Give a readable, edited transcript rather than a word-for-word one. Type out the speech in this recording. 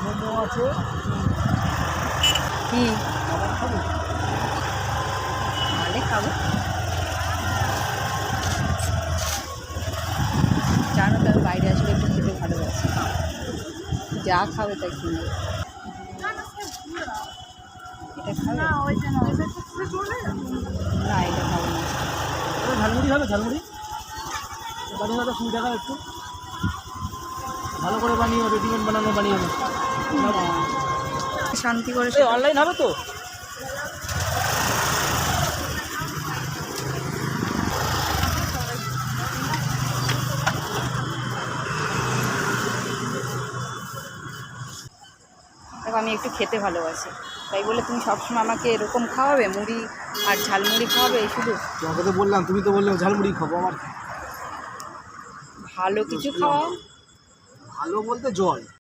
মোমো আছে। কি খাবার খাবো? তাহলে খাবো। জানো তো আমি বাইরে আসলে একটু খেতে ভালোবাসি, যা খাবে তাই কিনবে। এটা খাবে না, এটা খাবো না। ঝালমুড়ি হবে? ঝালমুড়ি বানিয়ে দাও 20 টাকা একটু ভালো করে বানিয়ে, রেডিমেড বানানো বানিয়ে দাও। শান্তি করে অনলাইন হবে তো? দেখো আমি একটু খেতে ভালোবাসি, তাই বলে তুমি সবসময় আমাকে এরকম খাওয়াবে, মুড়ি আর ঝালমুড়ি খাওয়াবে এই শুধু? তোমাকে তো বললাম, তুমি তো বললে ঝালমুড়ি খাবো। আমার ভালো কিছু খাওয়াও। ভালো বলতে জল।